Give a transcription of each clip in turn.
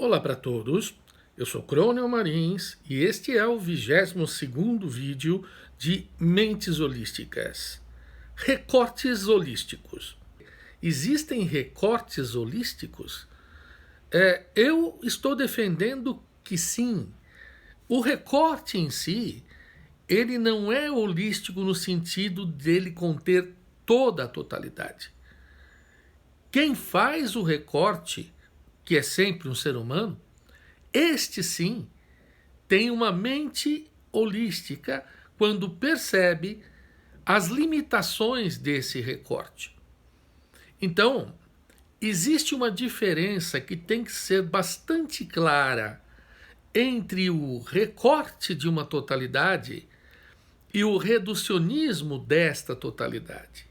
Olá para todos, eu sou Crônio Marins e este é o 22º vídeo de Mentes Holísticas. Recortes holísticos. Existem recortes holísticos? Eu estou defendendo que sim. O recorte em si, ele não é holístico no sentido dele conter toda a totalidade. Quem faz o recorte, que é sempre um ser humano, este sim tem uma mente holística quando percebe as limitações desse recorte. Então, existe uma diferença que tem que ser bastante clara entre o recorte de uma totalidade e o reducionismo desta totalidade.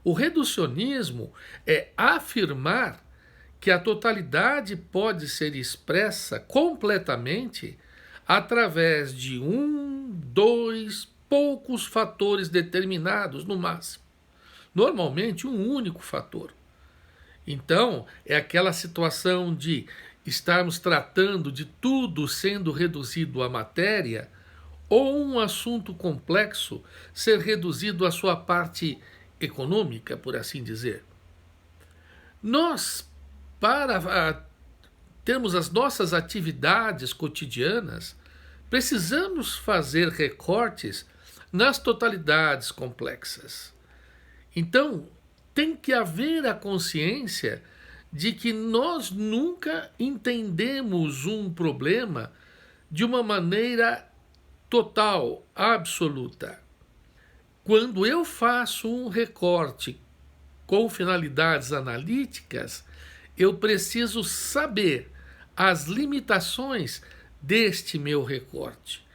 O reducionismo é afirmar que a totalidade pode ser expressa completamente através de dois, poucos fatores determinados no máximo. Normalmente um único fator. Então, é aquela situação de estarmos tratando de tudo sendo reduzido à matéria, ou um assunto complexo ser reduzido à sua parte econômica, por assim dizer. Nós, para termos as nossas atividades cotidianas, precisamos fazer recortes nas totalidades complexas. Então, tem que haver a consciência de que nós nunca entendemos um problema de uma maneira total, absoluta. Quando eu faço um recorte com finalidades analíticas, eu preciso saber as limitações deste meu recorte.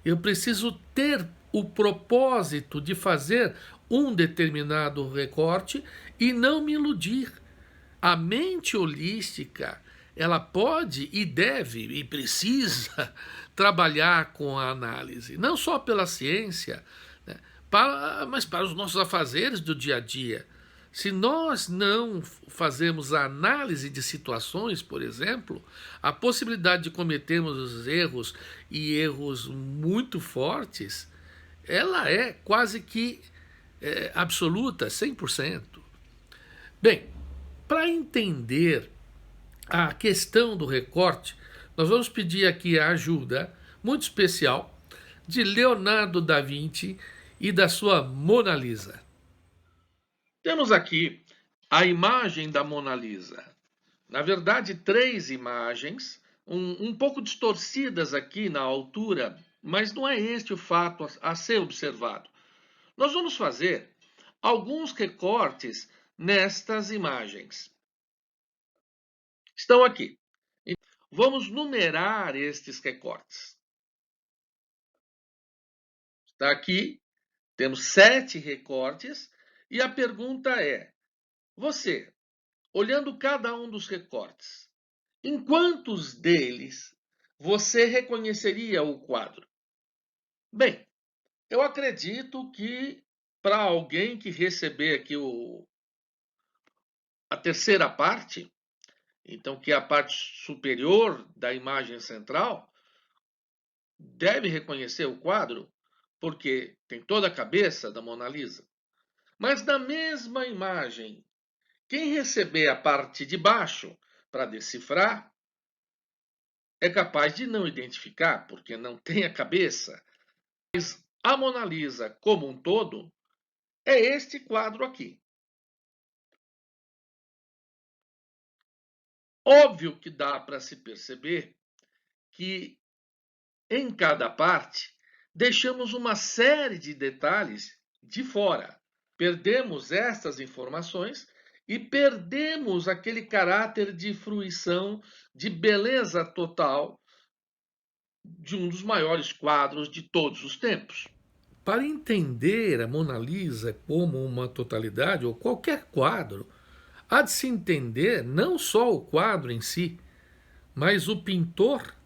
Eu preciso ter o propósito de fazer um determinado recorte e não me iludir. A mente holística, ela pode e deve e precisa trabalhar com a análise, não só pela ciência, né, mas para os nossos afazeres do dia a dia. Se nós não fazemos a análise de situações, por exemplo, a possibilidade de cometermos erros e erros muito fortes, ela é quase que absoluta, 100%. Bem, para entender a questão do recorte, nós vamos pedir aqui a ajuda muito especial de Leonardo da Vinci e da sua Mona Lisa. Temos aqui a imagem da Mona Lisa. Na verdade, 3 imagens, um pouco distorcidas aqui na altura, mas não é este o fato a ser observado. Nós vamos fazer alguns recortes nestas imagens. Estão aqui. Vamos numerar estes recortes. Está aqui, temos 7 recortes, e a pergunta é: você, olhando cada um dos recortes, em quantos deles você reconheceria o quadro? Bem, eu acredito que para alguém que receber aqui a terceira parte, então que é a parte superior da imagem central, deve reconhecer o quadro, porque tem toda a cabeça da Mona Lisa. Mas na mesma imagem, quem receber a parte de baixo para decifrar é capaz de não identificar, porque não tem a cabeça. Mas a Mona Lisa, como um todo, é este quadro aqui. Óbvio que dá para se perceber que em cada parte deixamos uma série de detalhes de fora. Perdemos essas informações e perdemos aquele caráter de fruição, de beleza total de um dos maiores quadros de todos os tempos. Para entender a Mona Lisa como uma totalidade, ou qualquer quadro, há de se entender não só o quadro em si, mas o pintor,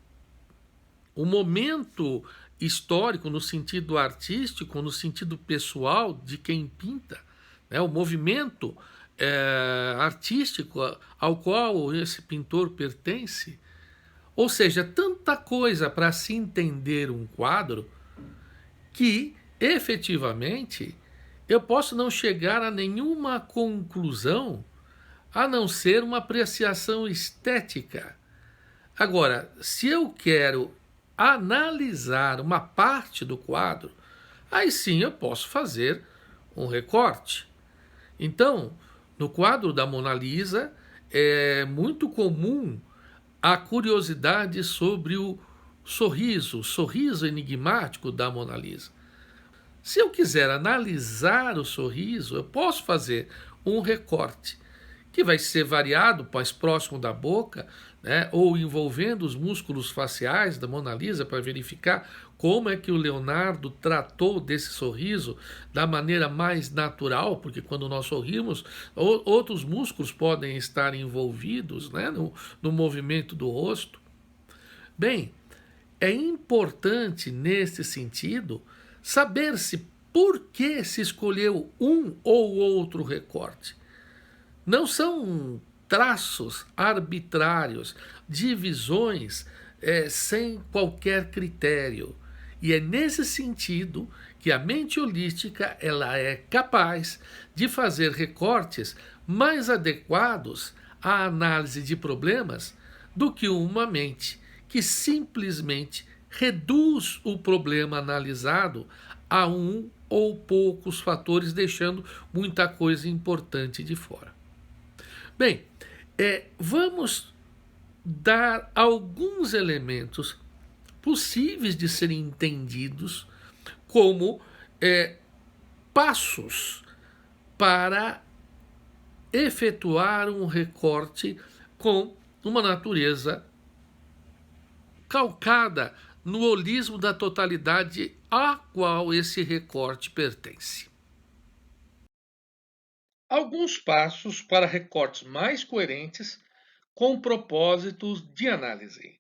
o momento histórico no sentido artístico, no sentido pessoal de quem pinta, né? O movimento artístico ao qual esse pintor pertence, Ou seja, tanta coisa para se entender um quadro que, efetivamente, eu posso não chegar a nenhuma conclusão a não ser uma apreciação estética. Agora, se eu quero analisar uma parte do quadro, aí sim eu posso fazer um recorte. Então, no quadro da Mona Lisa, é muito comum a curiosidade sobre o sorriso enigmático da Mona Lisa. Se eu quiser analisar o sorriso, eu posso fazer um recorte que vai ser variado, mais próximo da boca, né, ou envolvendo os músculos faciais da Mona Lisa para verificar como é que o Leonardo tratou desse sorriso da maneira mais natural, porque quando nós sorrimos, outros músculos podem estar envolvidos, né, no movimento do rosto. Bem, é importante nesse sentido saber-se por que se escolheu um ou outro recorte. Não são traços arbitrários, divisões sem qualquer critério. E é nesse sentido que a mente holística ela é capaz de fazer recortes mais adequados à análise de problemas do que uma mente que simplesmente reduz o problema analisado a um ou poucos fatores, deixando muita coisa importante de fora. Bem, vamos dar alguns elementos possíveis de serem entendidos como passos para efetuar um recorte com uma natureza calcada no holismo da totalidade a qual esse recorte pertence. Alguns passos para recortes mais coerentes com propósitos de análise.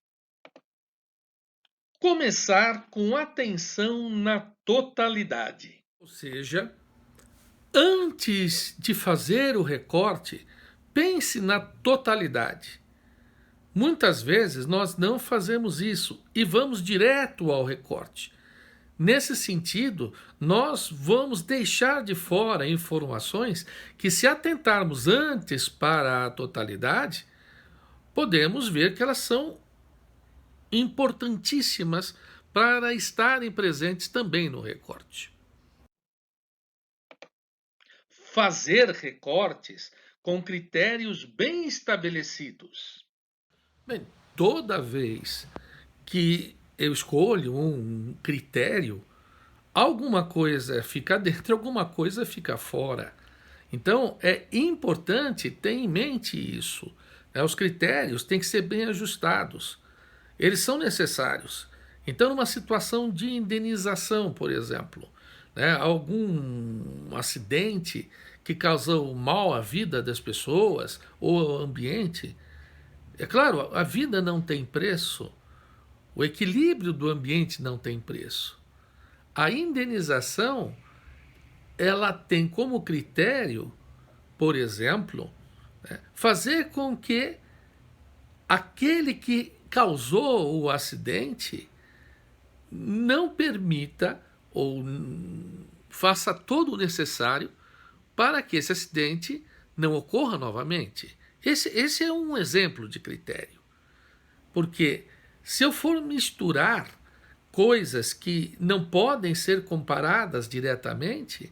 Começar com atenção na totalidade. Ou seja, antes de fazer o recorte, pense na totalidade. Muitas vezes nós não fazemos isso e vamos direto ao recorte. Nesse sentido, nós vamos deixar de fora informações que, se atentarmos antes para a totalidade, podemos ver que elas são importantíssimas para estarem presentes também no recorte. Fazer recortes com critérios bem estabelecidos. Bem, toda vez que eu escolho um critério, alguma coisa fica dentro, alguma coisa fica fora. Então, é importante ter em mente isso. Os critérios têm que ser bem ajustados. Eles são necessários. Então, numa situação de indenização, por exemplo, algum acidente que causou mal à vida das pessoas ou ao ambiente, é claro, a vida não tem preço, o equilíbrio do ambiente não tem preço. A indenização, ela tem como critério, por exemplo, fazer com que aquele que causou o acidente não permita ou faça todo o necessário para que esse acidente não ocorra novamente. Esse é um exemplo de critério. Porque se eu for misturar coisas que não podem ser comparadas diretamente,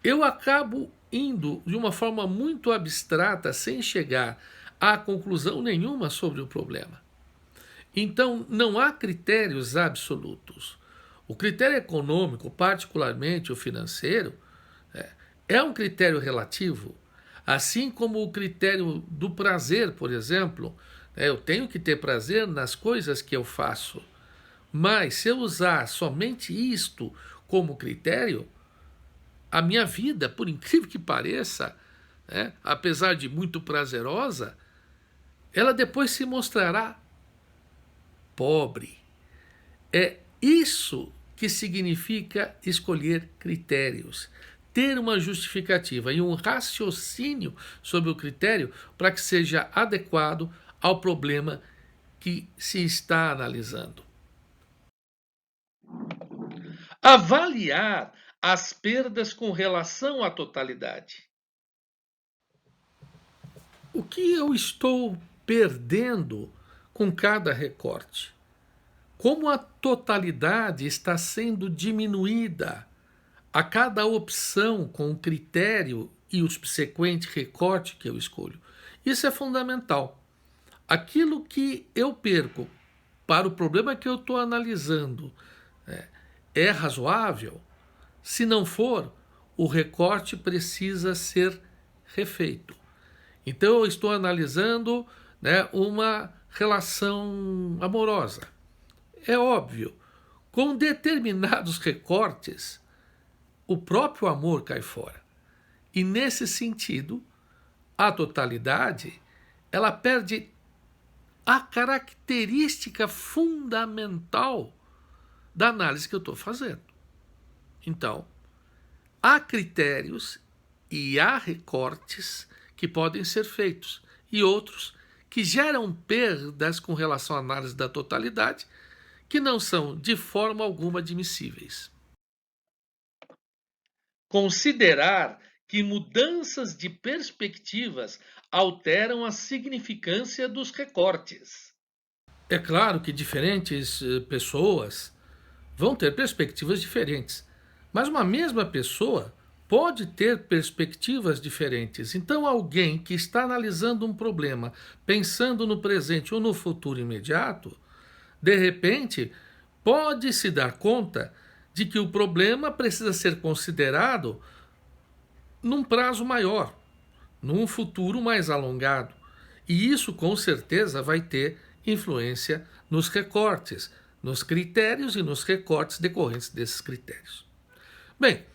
eu acabo indo de uma forma muito abstrata, sem chegar a conclusão nenhuma sobre o problema. Então, não há critérios absolutos. O critério econômico, particularmente o financeiro, é um critério relativo, assim como o critério do prazer, por exemplo. Eu tenho que ter prazer nas coisas que eu faço, mas se eu usar somente isto como critério, a minha vida, por incrível que pareça, apesar de muito prazerosa, ela depois se mostrará pobre. É isso que significa escolher critérios, ter uma justificativa e um raciocínio sobre o critério para que seja adequado ao problema que se está analisando. Avaliar as perdas com relação à totalidade. O que eu estou perdendo com cada recorte? Como a totalidade está sendo diminuída a cada opção com o critério e o subsequente recorte que eu escolho? Isso é fundamental. Aquilo que eu perco para o problema que eu estou analisando é razoável? Se não for, o recorte precisa ser refeito. Então eu estou analisando, uma relação amorosa. É óbvio, com determinados recortes, o próprio amor cai fora. E nesse sentido, a totalidade, ela perde a característica fundamental da análise que eu estou fazendo. Então, há critérios e há recortes que podem ser feitos e outros que geram perdas com relação à análise da totalidade que não são de forma alguma admissíveis. Considerar que mudanças de perspectivas alteram a significância dos recortes. É claro que diferentes pessoas vão ter perspectivas diferentes, mas uma mesma pessoa pode ter perspectivas diferentes. Então, alguém que está analisando um problema pensando no presente ou no futuro imediato, de repente, pode se dar conta de que o problema precisa ser considerado num prazo maior, num futuro mais alongado. E isso, com certeza, vai ter influência nos recortes, nos critérios e nos recortes decorrentes desses critérios. Bem,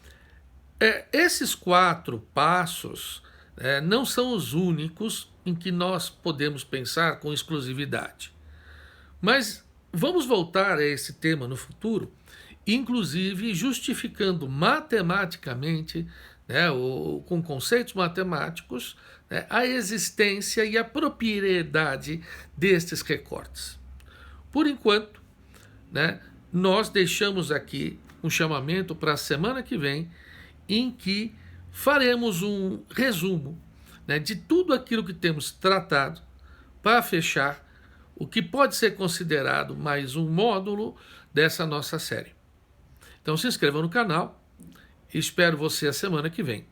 esses 4 passos não são os únicos em que nós podemos pensar com exclusividade. Mas vamos voltar a esse tema no futuro, inclusive justificando matematicamente, com conceitos matemáticos, a existência e a propriedade destes recortes. Por enquanto, nós deixamos aqui um chamamento para a semana que vem, em que faremos um resumo de tudo aquilo que temos tratado para fechar o que pode ser considerado mais um módulo dessa nossa série. Então se inscreva no canal e espero você a semana que vem.